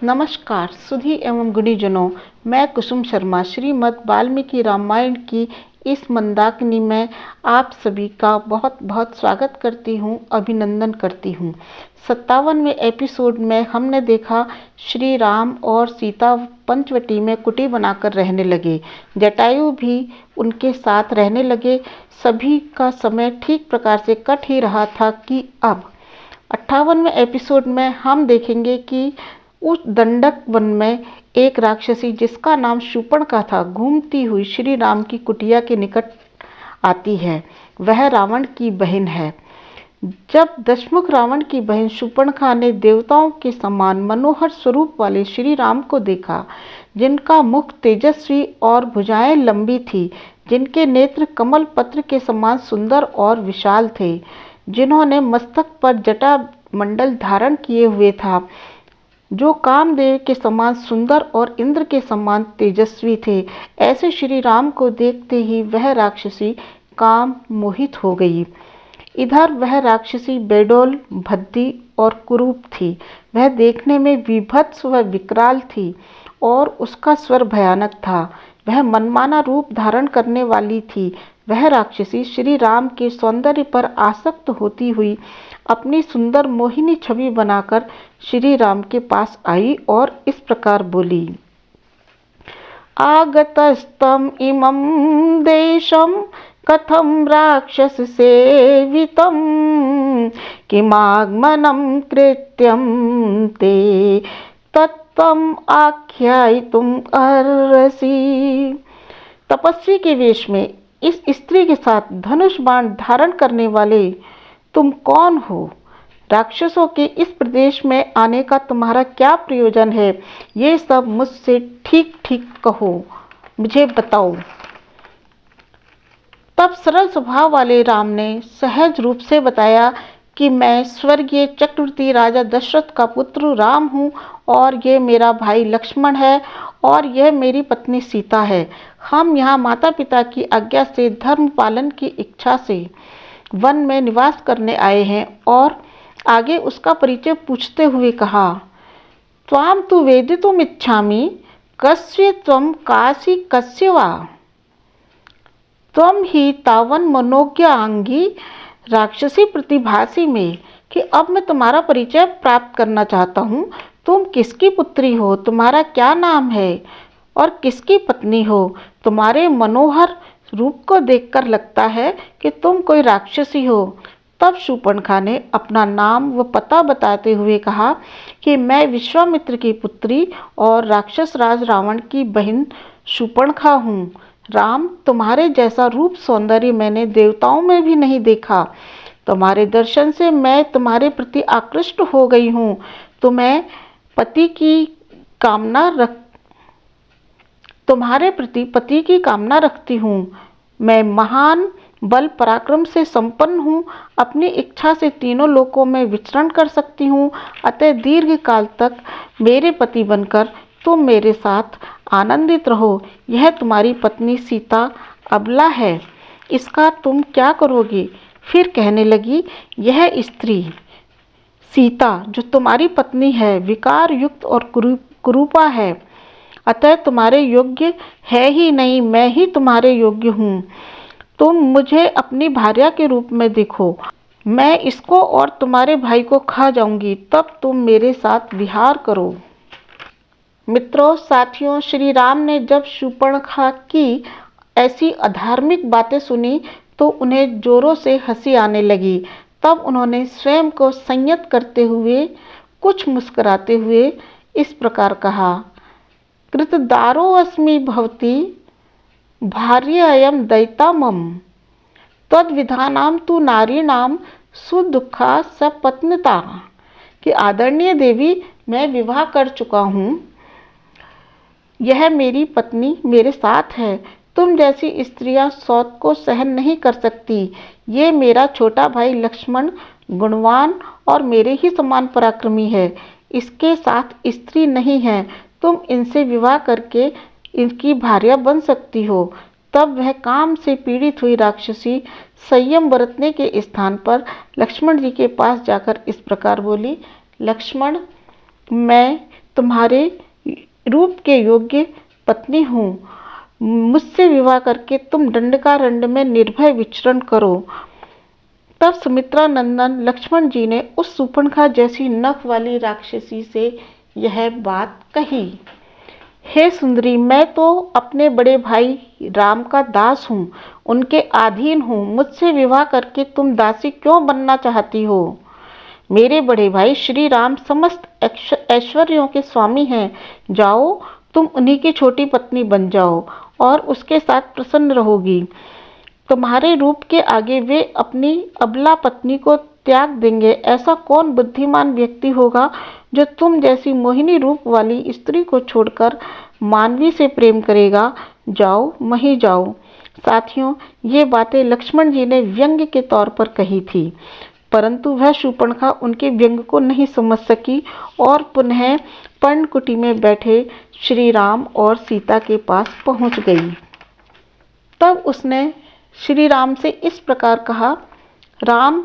नमस्कार सुधी एवं गुणीजनों, मैं कुसुम शर्मा श्रीमद् वाल्मीकि रामायण की इस मंदाकिनी में आप सभी का बहुत बहुत स्वागत करती हूँ, अभिनंदन करती हूँ। 57वें एपिसोड में हमने देखा श्री राम और सीता पंचवटी में कुटी बनाकर रहने लगे। जटायु भी उनके साथ रहने लगे। सभी का समय ठीक प्रकार से कट ही रहा था कि अब 58वें एपिसोड में हम देखेंगे कि उस दंडक वन में एक राक्षसी जिसका नाम शूर्पणखा था घूमती हुई श्री राम की कुटिया के निकट आती है। वह रावण की बहन है। जब दशमुख रावण की बहन शूर्पणखा ने देवताओं के समान मनोहर स्वरूप वाले श्री राम को देखा, जिनका मुख तेजस्वी और भुजाएं लंबी थी, जिनके नेत्र कमल पत्र के समान सुंदर और विशाल थे, जिन्होंने मस्तक पर जटा मंडल धारण किए हुए था, जो कामदेव के समान सुंदर और इंद्र के समान तेजस्वी थे, ऐसे श्री राम को देखते ही वह राक्षसी काम मोहित हो गई। इधर वह राक्षसी बेडौल, भद्दी और कुरूप थी। वह देखने में विभत्स व विकराल थी और उसका स्वर भयानक था। वह मनमाना रूप धारण करने वाली थी। वह राक्षसी श्री राम के सौंदर्य पर आसक्त होती हुई अपनी सुंदर मोहिनी छवि बनाकर श्री राम के पास आई और इस प्रकार बोली। आगतस्तम इमं देशम कथम राक्षस सेवितम किमागमनं कृत्यं ते तत्त्वम् आख्यायितुम् अर्हसि। तपस्वी के वेश में इस स्त्री के साथ धनुष बाण धारण करने वाले तुम कौन हो? राक्षसों के इस प्रदेश में आने का तुम्हारा क्या प्रयोजन है? ये सब मुझसे ठीक ठीक कहो, मुझे बताओ। तब सरल स्वभाव वाले राम ने सहज रूप से बताया कि मैं स्वर्गीय चक्रवर्ती राजा दशरथ का पुत्र राम हूँ और ये मेरा भाई लक्ष्मण है और यह मेरी पत्नी सीता है। हम यहाँ माता पिता की आज्ञा से धर्म पालन की इच्छा से वन में निवास करने आए हैं। और आगे उसका परिचय पूछते हुए कहा, त्वां तु वेदितुम् इच्छामि कस्य त्वं काशी कस्य वा त्वं हि तावन् मनोज्ञांगी राक्षसी प्रतिभासी में, कि अब मैं तुम्हारा परिचय प्राप्त करना चाहता हूँ। तुम किसकी पुत्री हो? तुम्हारा क्या नाम है और किसकी पत्नी हो? तुम्हारे मनोहर रूप को देखकर लगता है कि तुम कोई राक्षसी हो। तब शूर्पणखा ने अपना नाम व पता बताते हुए कहा कि मैं विश्वामित्र की पुत्री और राक्षस राज रावण की बहन शूर्पणखा हूँ। राम, तुम्हारे जैसा रूप सौंदर्य मैंने देवताओं में भी नहीं देखा। तुम्हारे दर्शन से मैं तुम्हारे प्रति आकृष्ट हो गई हूँ। तुम्हारे प्रति पति की कामना रखती हूँ। मैं महान बल पराक्रम से संपन्न हूँ। अपनी इच्छा से तीनों लोकों में विचरण कर सकती हूँ। अतः दीर्घ काल तक मेरे पति बनकर तुम मेरे साथ आनंदित रहो। यह तुम्हारी पत्नी सीता अबला है, इसका तुम क्या करोगे? फिर कहने लगी, यह स्त्री सीता जो तुम्हारी पत्नी है विकार युक्त और कुरूपा है, अतः तुम्हारे योग्य है ही नहीं। मैं ही तुम्हारे योग्य हूँ। तुम मुझे अपनी भार्या के रूप में देखो। मैं इसको और तुम्हारे भाई को खा जाऊंगी, तब तुम मेरे साथ विहार करो। मित्रों, साथियों, श्री राम ने जब शूर्पणखा की ऐसी अधार्मिक बातें सुनी तो उन्हें जोरों से हंसी आने लगी। तब उन्होंने स्वयं को संयत करते हुए कुछ मुस्कुराते हुए इस प्रकार कहा, कृतदारो अस्मि भवती भार्येयं दयिता मम तद्विधानां तु नारीणां सुदुःखा सपत्नीता। कि आदरणीय देवी, मैं विवाह कर चुका हूँ। यह मेरी पत्नी मेरे साथ है। तुम जैसी स्त्रियां सौत को सहन नहीं कर सकती। ये मेरा छोटा भाई लक्ष्मण गुणवान और मेरे ही समान पराक्रमी है। इसके साथ स्त्री नहीं है। तुम इनसे विवाह करके इनकी भार्या बन सकती हो। तब वह काम से पीड़ित हुई राक्षसी संयम बरतने के स्थान पर लक्ष्मण जी के पास जाकर इस प्रकार बोली, लक्ष्मण, मैं तुम्हारे रूप के योग्य पत्नी हूँ। मुझसे विवाह करके तुम दंडकारण्य में निर्भय विचरण करो। तब सुमित्रा नंदन लक्ष्मण जी ने उस शूर्पणखा जैसी नख वाली राक्षसी से यह बात कही। हे सुंदरी, मैं तो अपने बड़े भाई राम का दास हूँ, उनके अधीन हूँ। मुझसे विवाह करके तुम दासी क्यों बनना चाहती हो? मेरे बड़े भाई श्री राम समस्त ऐश्वर्यों के स्वामी हैं। जाओ, तुम उन्हीं की छोटी पत्नी बन जाओ और उसके साथ प्रसन्न रहोगी। तुम्हारे रूप के आगे वे अपनी अबला पत्नी को त्याग देंगे। ऐसा कौन बुद्धिमान व्यक्ति होगा जो तुम जैसी मोहिनी रूप वाली स्त्री को छोड़कर मानवी से प्रेम करेगा? जाओ, वहीं जाओ। साथियों, ये बातें लक्ष्मण जी ने व्यंग्य के तौर पर कही थी, परंतु वह शूर्पणखा उनके व्यंग्य को नहीं समझ सकी और पुनः पर्णकुटी में बैठे श्री राम और सीता के पास पहुंच गई। तब उसने श्री राम से इस प्रकार कहा, राम,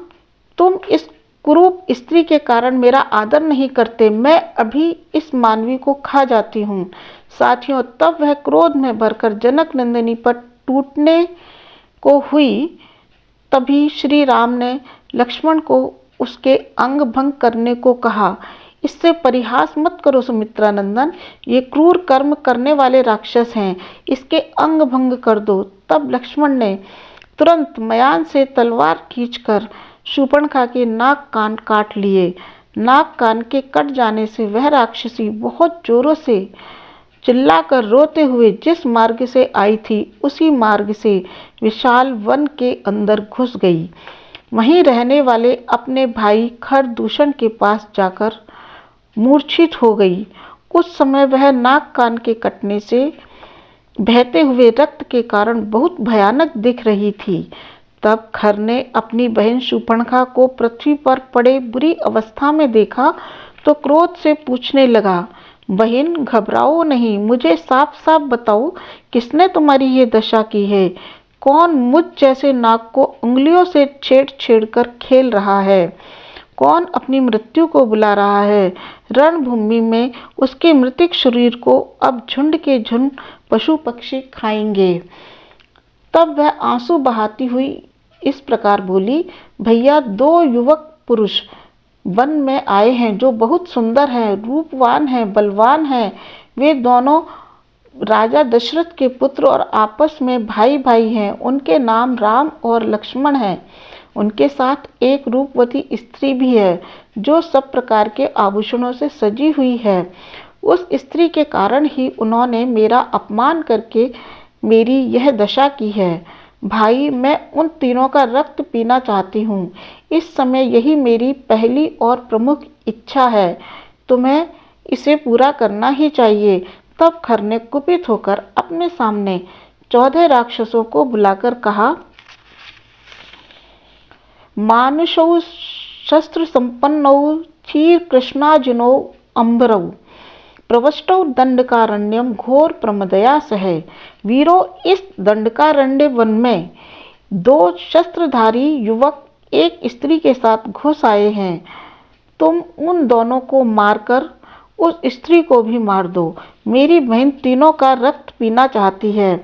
तुम इस कुरूप स्त्री के कारण मेरा आदर नहीं करते। मैं अभी इस मानवी को खा जाती हूँ। साथियों, तब वह क्रोध में भरकर जनक नंदिनी पर टूटने को हुई। तभी श्री राम ने लक्ष्मण को उसके अंग भंग करने को कहा। इससे परिहास मत करो सुमित्रा नंदन, ये क्रूर कर्म करने वाले राक्षस हैं, इसके अंग भंग कर दो। तब लक्ष्मण ने तुरंत मयान से तलवार खींचकर शूर्पणखा के नाक कान काट लिए। नाक कान के कट जाने से वह राक्षसी बहुत जोरों से चिल्लाकर रोते हुए जिस मार्ग से आई थी उसी मार्ग से विशाल वन के अंदर घुस गई। वहीं रहने वाले अपने भाई खरदूषण के पास जाकर मूर्छित हो गई। उस समय वह नाक कान के कटने से बहते हुए रक्त के कारण बहुत भयानक दिख रही थी। तब खर ने अपनी बहन शूर्पणखा को पृथ्वी पर पड़े बुरी अवस्था में देखा तो क्रोध से पूछने लगा, बहन, घबराओ नहीं, मुझे साफ साफ बताओ, किसने तुम्हारी ये दशा की है? कौन मुझ जैसे नाग को उंगलियों से छेड़ छेड़ कर खेल रहा है? कौन अपनी मृत्यु को बुला रहा है? रणभूमि में उसके मृतिक शरीर को अब झुंड के झुंड पशु पक्षी खाएंगे। तब वह आंसू बहाती हुई इस प्रकार बोली, भैया, दो युवक पुरुष वन में आए हैं जो बहुत सुंदर हैं, रूपवान हैं, बलवान हैं। वे दोनों राजा दशरथ के पुत्र और आपस में भाई भाई हैं। उनके नाम राम और लक्ष्मण हैं। उनके साथ एक रूपवती स्त्री भी है जो सब प्रकार के आभूषणों से सजी हुई है। उस स्त्री के कारण ही उन्होंने मेरा अपमान करके मेरी यह दशा की है। भाई, मैं उन तीनों का रक्त पीना चाहती हूँ। इस समय यही मेरी पहली और प्रमुख इच्छा है। तुम्हें इसे पूरा करना ही चाहिए। तब खर ने कुपित होकर अपने सामने 14 राक्षसों को बुलाकर कहा, मानुषौ शस्त्र संपन्नौ क्षीर कृष्णाजिनौ अंबरौ प्रवष्टौ दंडकारण्यम घोर प्रमदया सह। वीरों, इस दंडकारण्य वन में 2 शस्त्रधारी युवक एक स्त्री के साथ घुस आए हैं। तुम उन दोनों को मारकर उस स्त्री को भी मार दो। मेरी बहन तीनों का रक्त पीना चाहती है।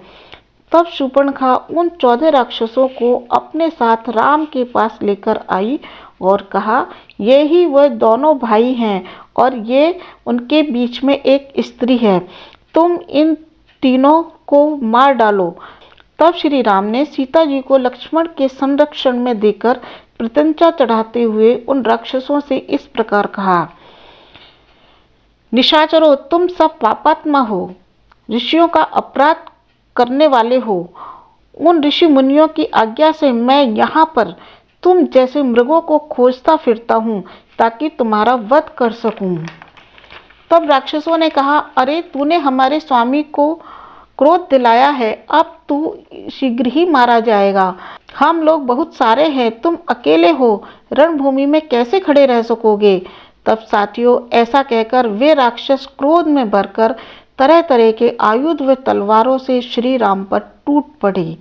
तब शूर्पणखा उन 14 राक्षसों को अपने साथ राम के पास लेकर आई और कहा, ये ही वह दोनों भाई हैं और ये उनके बीच में एक स्त्री है। तुम इन तीनों को मार डालो। तब श्री राम ने सीता जी को लक्ष्मण के संरक्षण में देकर प्रत्यंचा चढ़ाते हुए उन राक्षसों से इस प्रकार कहा, निशाचरों, तुम सब पापात्मा हो, ऋषियों का अपराध करने वाले हो। उन ऋषि मुनियों की आज्ञा से मैं यहाँ पर तुम जैसे मृगों को खोजता फिरता हूँ ताकि तुम्हारा वध कर सकूं। तब राक्षसों ने कहा, अरे, तूने हमारे स्वामी को क्रोध दिलाया है, अब तू शीघ्र ही मारा जाएगा। हम लोग बहुत सारे हैं, तुम अकेले हो, रणभूमि में कैसे खड़े रह सकोगे? तब साथियों, ऐसा कहकर वे राक्षस क्रोध में भरकर तरह तरह के आयुध व तलवारों से श्री राम पर टूट पड़े।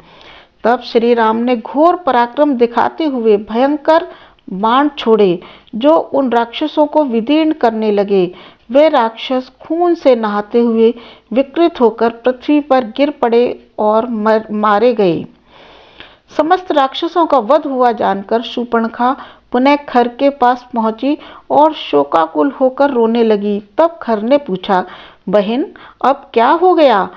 तब श्री राम ने घोर पराक्रम दिखाते हुए भयंकर बाण छोड़े जो उन राक्षसों को विदीर्ण करने लगे। वे राक्षस खून से नहाते हुए विकृत होकर पृथ्वी पर गिर पड़े और मारे गए। समस्त राक्षसों का वध हुआ जानकर शूर्पणखा पुनः खर के पास पहुंची और शोकाकुल होकर रोने लगी। तब खर ने पूछा, बहन, अब क्या हो गया?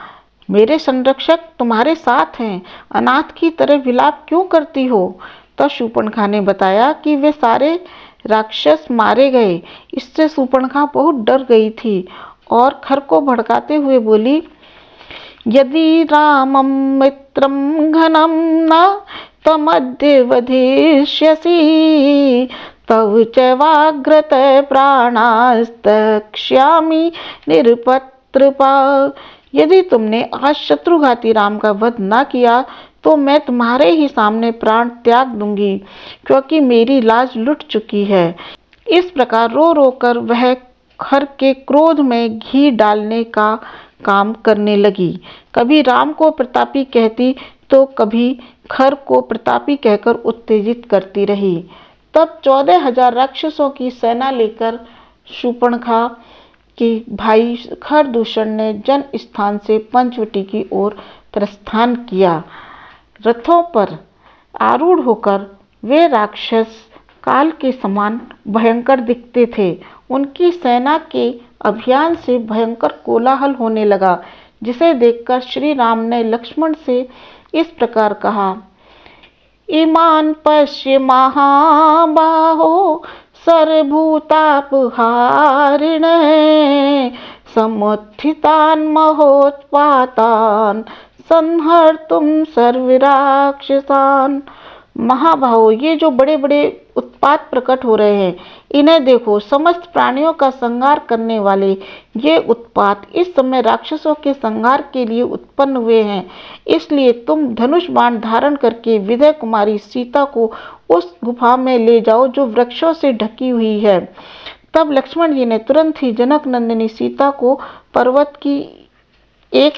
मेरे संरक्षक तुम्हारे साथ हैं, अनाथ की तरह विलाप क्यों करती हो? तब शूर्पणखा ने बताया कि वे सारे राक्षस मारे गए। इससे शूर्पणखा बहुत डर गई थी और खर को भड़काते हुए बोली, यदि रामं मित्रं घनं न त्वमद्य वधिष्यसि तव चैवाग्रत प्राणास्तक्ष्यामि निरपत्रपा। यदि तुमने आज शत्रुघाती राम का वध न किया तो मैं तुम्हारे ही सामने प्राण त्याग दूंगी, क्योंकि मेरी लाज लुट चुकी है। इस प्रकार रो रो कर वह खर के क्रोध में घी डालने का काम करने लगी। कभी राम को प्रतापी कहती तो कभी खर को प्रतापी कहकर उत्तेजित करती रही। तब 14,000 राक्षसों की सेना लेकर शूर्पणखा के भाई खरदूषण ने जन स्थान से पंचवटी की ओर प्रस्थान किया। रथों पर आरूढ़ होकर वे राक्षस काल के समान भयंकर दिखते थे। उनकी सेना के अभियान से भयंकर कोलाहल होने लगा, जिसे देखकर श्री राम ने लक्ष्मण से इस प्रकार कहा, इमान् पश्य महाबाहो सर्वभूतापहारिणः समुत्थितान् महोत्पातान् संहर्तुं सर्वराक्षसान्। महाबाहो, ये जो बड़े बड़े उत्पात प्रकट हो रहे हैं, इन्हें देखो। समस्त प्राणियों का संहार करने वाले ये उत्पात इस समय राक्षसों के संहार के लिए उत्पन्न हुए हैं। इसलिए तुम धनुष बाण धारण करके विदय कुमारी सीता को उस गुफा में ले जाओ जो वृक्षों से ढकी हुई है। तब लक्ष्मण जी ने तुरंत ही जनक नंदिनी सीता को पर्वत की एक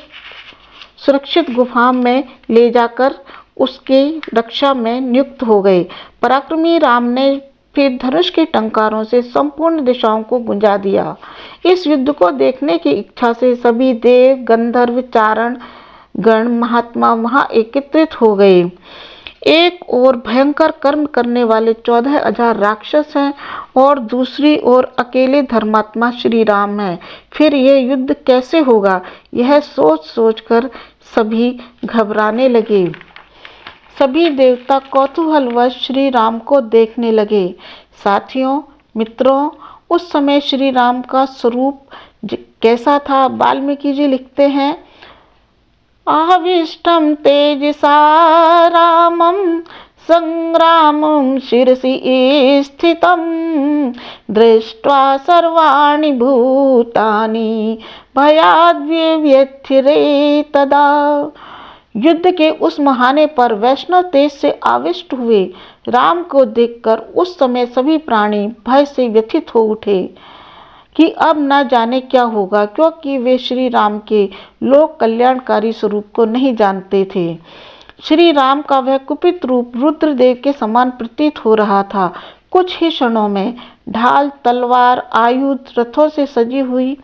सुरक्षित गुफा में ले जाकर उसके रक्षा में नियुक्त हो गए। पराक्रमी राम ने फिर धनुष के टंकारों से संपूर्ण दिशाओं को गुंजा दिया। इस युद्ध को देखने की इच्छा से सभी देव, गंधर्व, चारण गण, महात्मा वहां एकत्रित हो गए। एक ओर भयंकर कर्म करने वाले 14,000 राक्षस हैं और दूसरी ओर अकेले धर्मात्मा श्री राम हैं। फिर यह युद्ध कैसे होगा, यह सोच सोचकर सभी घबराने लगे। सभी देवता कौतूहलवश श्री राम को देखने लगे। साथियों, मित्रों, उस समय श्री राम का स्वरूप कैसा था? वाल्मीकि जी लिखते हैं, आविष्टं तेजसा रामं संग्रामं शिरसि स्थितं दृष्ट्वा सर्वाणि भूतानि भयाद्व्यथिरे तदा। युद्ध के उस महाने पर वैष्णव तेज से आविष्ट हुए राम को देखकर उस समय सभी प्राणी भय से व्यथित हो उठे कि अब न जाने क्या होगा, क्योंकि वे श्री राम के लोक कल्याणकारी स्वरूप को नहीं जानते थे। श्री राम का वह कुपित रूप रुद्रदेव के समान प्रतीत हो रहा था। कुछ ही क्षणों में ढाल, तलवार, आयुध, रथों से सजी हुई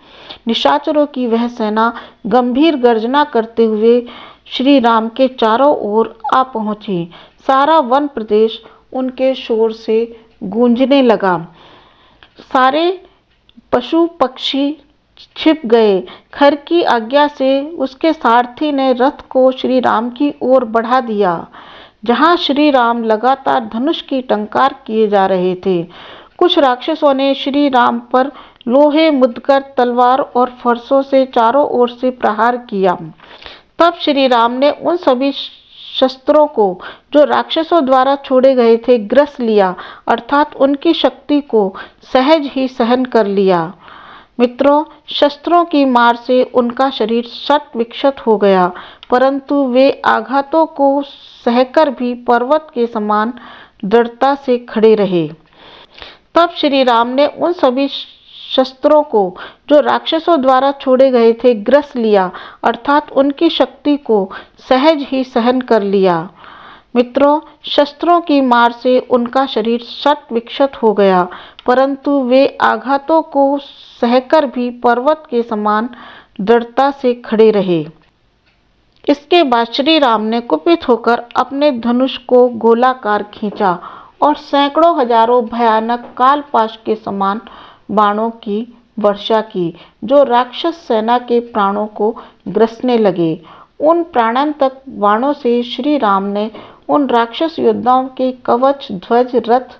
निशाचरों की वह सेना गंभीर गर्जना करते हुए श्री राम के चारों ओर आ पहुंची। सारा वन प्रदेश उनके शोर से गूंजने लगा। सारे पशु पक्षी छिप गए। खर की आज्ञा से उसके सारथी ने रथ को श्री राम की ओर बढ़ा दिया, जहां श्री राम लगातार धनुष की टंकार किए जा रहे थे। कुछ राक्षसों ने श्री राम पर लोहे, मुदगर, तलवार और फरसों से चारों ओर से प्रहार किया। तब श्री राम ने उन सभी शस्त्रों को जो राक्षसों द्वारा छोड़े गए थे ग्रस लिया, अर्थात उनकी शक्ति को सहज ही सहन कर लिया। मित्रों, शस्त्रों की मार से उनका शरीर शत विक्षत हो गया, परंतु वे आघातों को सहकर भी पर्वत के समान दृढ़ता से खड़े रहे। तब श्री राम ने उन सभी शस्त्रों को जो राक्षसों द्वारा छोड़े गए थे ग्रस लिया, अर्थात उनकी शक्ति को सहज ही सहन कर लिया। मित्रों, शस्त्रों की मार से उनका शरीर शत विक्षत हो गया, परंतु वे आघातों को सहकर भी पर्वत के समान दृढ़ता से खड़े रहे। इसके बाद श्री राम ने कुपित होकर अपने धनुष को गोलाकार खींचा और सैकड़ों हजारों भयानक कालपाश के समान बाणों की वर्षा की, जो राक्षस सेना के प्राणों को ग्रसने लगे। उन प्राणांतक बाणों से श्री राम ने उन राक्षस योद्धाओं के कवच, ध्वज, रथ,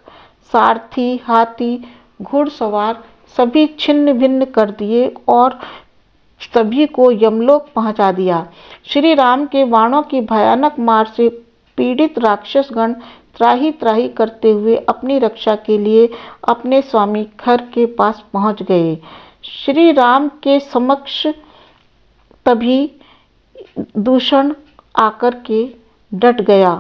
सारथी, हाथी, घुड़सवार सभी छिन्न भिन्न कर दिए और सभी को यमलोक पहुंचा दिया। श्री राम के बाणों की भयानक मार से पीड़ित राक्षसगण त्राही त्राही करते हुए अपनी रक्षा के लिए अपने स्वामी खर के पास पहुंच गए। श्री राम के समक्ष तभी दूषण आकर के डट गया।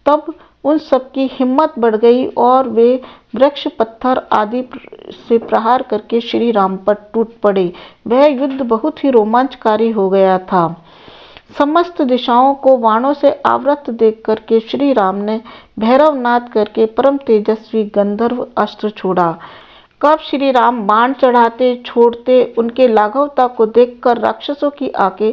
तब उन सबकी हिम्मत बढ़ गई और वे वृक्ष, पत्थर आदि से प्रहार करके श्री राम पर टूट पड़े। वह युद्ध बहुत ही रोमांचकारी हो गया था। समस्त दिशाओं को बाणों से आवृत देख करके श्री राम ने भैरवनाद करके परम तेजस्वी गंधर्व अस्त्र छोड़ा। कब श्री राम बाण चढ़ाते छोड़ते, उनके लाघवता को देखकर राक्षसों की आंखें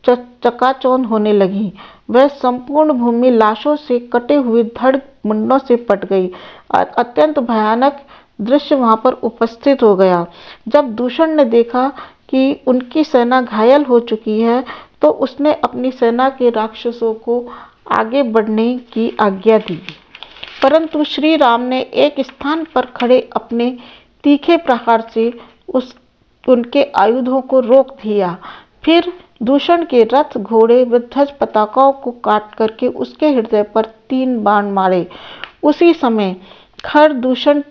चकाचौंध होने लगी। वह संपूर्ण भूमि लाशों से कटे हुए धड़ मुंडों से पट गई। अत्यंत भयानक दृश्य वहां पर उपस्थित हो गया। जब दूषण ने देखा कि उनकी सेना घायल हो चुकी है, तो उसने अपनी सेना के राक्षसों को आगे बढ़ने की आज्ञा दी, परंतु श्री राम ने एक स्थान पर खड़े अपने तीखे प्रहार से उनके आयुधों को रोक दिया। फिर दूषण के रथ, घोड़े व ध्वज पताकाओं को काट करके उसके हृदय पर 3 बाण मारे। उसी समय खर दूषण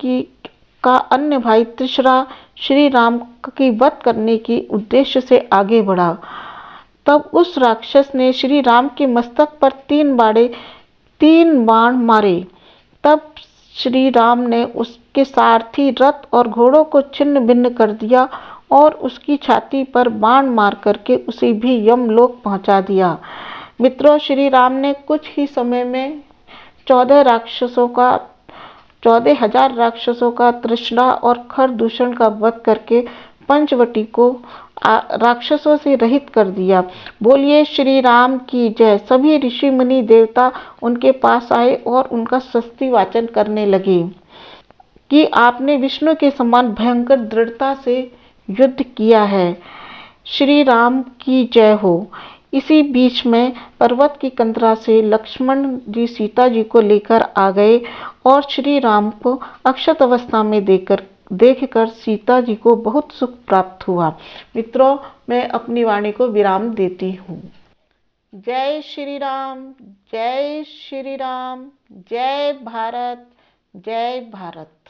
का अन्य भाई त्रिशरा श्री राम की वध करने के उद्देश्य से आगे बढ़ा। तब उस राक्षस ने श्री राम के मस्तक पर 3 बाण मारे। तब श्री राम ने उसके सारथी, रथ और घोड़ों को छिन्न भिन्न कर दिया और उसकी छाती पर बाण मार करके उसे भी यमलोक पहुंचा दिया। मित्रों, श्री राम ने कुछ ही समय में 14,000 राक्षसों का, तृष्णा और खर दूषण का वध करके पंचवटी को राक्षसों से रहित कर दिया। बोलिए श्री राम की जय। सभी ऋषि मुनि देवता उनके पास आए और उनका स्तुति वाचन करने लगे कि आपने विष्णु के समान भयंकर दृढ़ता से युद्ध किया है। श्री राम की जय हो। इसी बीच में पर्वत की कंदरा से लक्ष्मण जी सीता जी को लेकर आ गए और श्री राम को अक्षत अवस्था में देखकर सीता जी को बहुत सुख प्राप्त हुआ। मित्रों, मैं अपनी वाणी को विराम देती हूँ। जय श्री राम, जय श्री राम, जय भारत, जय भारत।